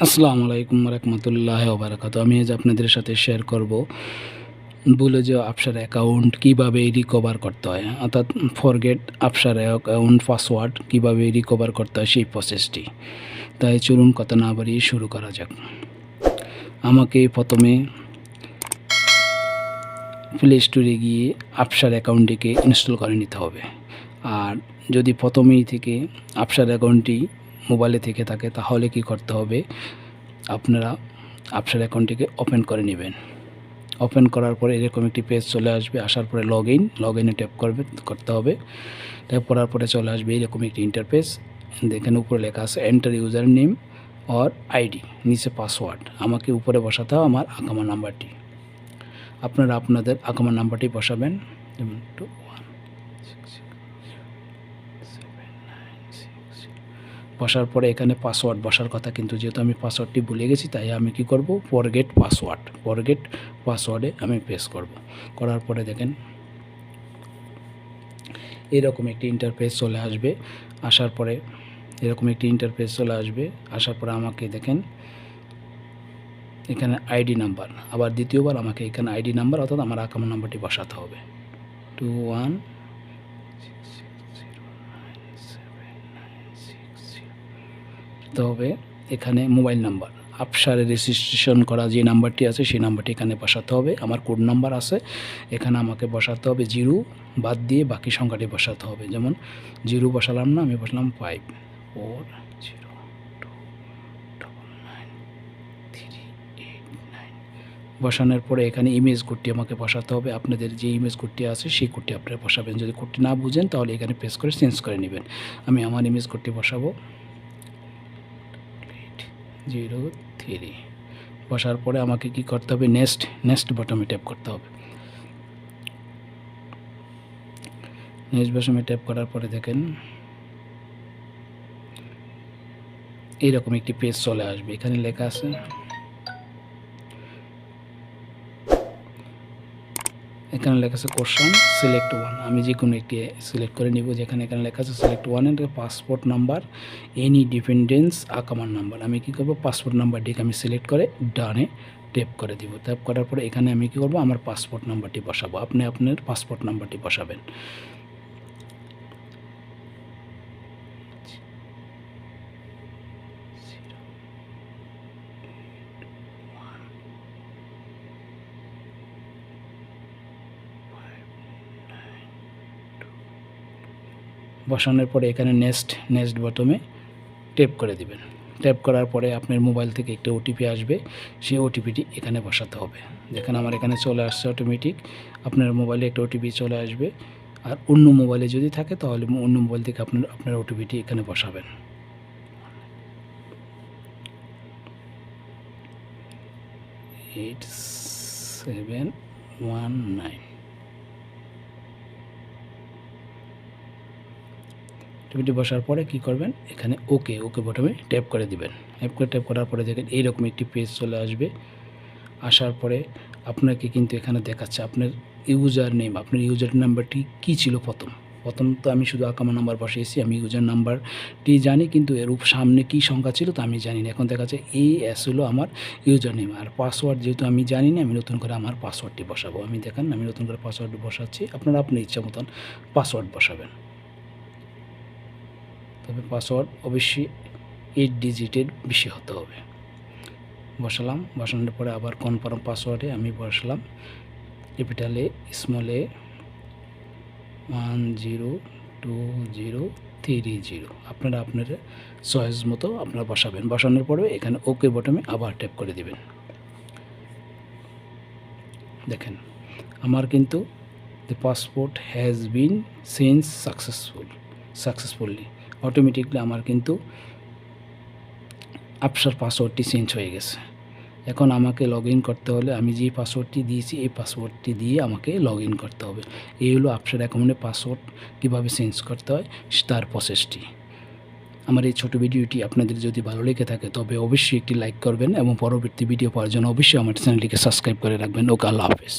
আসসালামু আলাইকুম রহমতুল্লাহ ওবরাকাতু। আমি আজ আপনাদের সাথে শেয়ার করব ভুলে যাওয়া আবসার অ্যাকাউন্ট কীভাবে রিকভার করতে হয়, অর্থাৎ ফরগেট আবসার অ্যাকাউন্ট পাসওয়ার্ড কীভাবে রিকভার করতে হয় সেই প্রসেসটি। তাই চলুন কথা না বাড়িয়ে শুরু করা যাক। আমাকে প্রথমে প্লে স্টোরে গিয়ে আবসার অ্যাকাউন্টটিকে ইনস্টল করে নিতে হবে। আর যদি প্রথমেই থেকে আবসার অ্যাকাউন্টটি মোবাইলে থেকে থাকে তাহলে কি করতে হবে, আপনারা আবসার অ্যাকাউন্টটিকে ওপেন করে নেবেন। ওপেন করার পরে এরকম একটি পেজ চলে আসবে। আসার পরে লগ ইনে ট্যাপ করতে হবে। ট্যাপ করার পরে চলে আসবে এরকম একটি ইন্টারফেস। এখানে উপরে লেখা আছে enter user name or ID, নিচে পাসওয়ার্ড। আমাকে উপরে বসাতে হবে আমার আকামা নাম্বারটি। আপনারা আপনাদের আকামা নাম্বারটি বসাবেন, যেমন 216796। বসার পরে এখানে পাসওয়ার্ড বসার কথা, কিন্তু যেহেতু আমি পাসওয়ার্ডটি ভুলে গেছি তাই আমি কি করব, ফরগেট পাসওয়ার্ডে আমি প্রেস করব। করার পরে দেখেন এরকম একটি ইন্টারফেস চলে আসবে। আসার পরে আসার পরে আমাকে দেখেন এখানে আইডি নাম্বার, আবার দ্বিতীয়বার আমাকে এখানে আইডি নাম্বার অর্থাৎ আমার আকামা নাম্বারটি বসাতে হবে। 2166097960। তবে এখানে মোবাইল নাম্বার আবসারে রেজিস্ট্রেশন করা যে নাম্বারটি আছে সেই নাম্বারটি এখানে বসাতে হবে। আমার কোড নাম্বার আছে, এখানে আমাকে বসাতে হবে 0 বাদ দিয়ে বাকি সংখ্যাটি বসাতে হবে। যেমন 0 বসালাম না, আমি বসালাম 5402999389। বসানোর পরে এখানে ইমেজ কোডটি আমাকে বসাতে হবে। আপনাদের যে ইমেজ কোডটি আছে সেই কোডটি আপনারা বসাবেন। যদি কোডটি না বুঝেন তাহলে এখানে প্রেস করে চেঞ্জ করে নেবেন। আমি আমার ইমেজ কোডটি বসাবো 03। বসার পরে আমাকে কি করতে হবে, নেক্সট বাটনে ট্যাপ করতে হবে। নেক্সট বাটনে ট্যাপ করার পরে দেখেন এইরকম একটি পেজ চলে আসবে। এখানে লেখা আছে কোশ্চেন সিলেক্ট ওয়ান। আমি যে কোনো একটি সিলেক্ট করে নিব। এখানে লেখা আছে সিলেক্ট ওয়ান এর পাসপোর্ট নাম্বার, এনি ডিপেন্ডেন্স, আকামার নাম্বার। আমি কি করব, পাসপোর্ট নাম্বারটিকে আমি সিলেক্ট করে ডানে ট্যাপ করে দিব। ট্যাপ করার পরে এখানে আমি কি করব, আমার পাসপোর্ট নাম্বারটি বসাবো। আপনি আপনার পাসপোর্ট নাম্বারটি বসাবেন। বসানোর পরে এখানে নেক্সট বাটনে ট্যাপ করে দিবেন। ট্যাপ করার পরে আপনার মোবাইল থেকে একটা ওটিপি আসবে, সেই ওটিপিটি এখানে বসাতে হবে। দেখেন আমার এখানে চলে আসছে অটোমেটিক। আপনার মোবাইলে একটা ওটিপি চলে আসবে। আর অন্য মোবাইলে যদি থাকে তাহলে অন্য মোবাইল থেকে আপনার ওটিপিটি এখানে বসাবেন। 8719। ওটিপিটি বসার পরে কি করবেন, এখানে ওকে বটনে ট্যাপ করে দিবেন। ট্যাপ করার পরে দেখেন এইরকম একটি পেজ চলে আসবে। আসার পরে আপনাকে কিন্তু এখানে দেখাচ্ছে আপনার ইউজার নেম, আপনার ইউজার নাম্বারটি কী ছিল। প্রথম তো আমি শুধু আকামা নাম্বার বসিয়েছি, আমি ইউজার নাম্বারটি জানি, কিন্তু এর সামনে কী সংখ্যা ছিল তা আমি জানি না। এখন দেখাচ্ছে এস হলো আমার ইউজার নেম। আর পাসওয়ার্ড যেহেতু আমি জানি না, আমি নতুন করে আমার পাসওয়ার্ডটি বসাবো। আমি নতুন করে পাসওয়ার্ড বসাচ্ছি। আপনারা আপনার ইচ্ছা মতন পাসওয়ার্ড বসাবেন। তবে পাসওয়ার্ড অবশ্যই 8 ডিজিটের বেশি হতে হবে। বসানোর পরে আবার কনফার্ম পাসওয়ার্ডে আমি বসালাম ক্যাপিটাল এ, স্মল এ, 102030। আপনারা আপনার চয়েস মতো আপনারা বসাবেন। বসানোর পরে এখানে ওকে বটনে আবার ট্যাপ করে দিবেন। দেখেন আমার কিন্তু the passport has been change successfully. Automatically আমার কিন্তু আবসার পাসওয়ার্ডটি চেঞ্জ হয়ে গেছে। এখন আমাকে লগ ইন করতে হলে আমি যে পাসওয়ার্ডটি দিয়েছি এই পাসওয়ার্ডটি দিয়ে আমাকে লগ ইন করতে হবে। এই হলো আবসার অ্যাকাউন্টে পাসওয়ার্ড কীভাবে চেঞ্জ করতে হয় তার প্রসেসটি। আমার এই ছোটো ভিডিওটি আপনাদের যদি ভালো লেগে থাকে তবে অবশ্যই একটি লাইক করবেন এবং পরবর্তী ভিডিও পাওয়ার জন্য অবশ্যই আমার চ্যানেলটিকে সাবস্ক্রাইব করে রাখবেন। ওকে, আল্লাহ হাফেজ।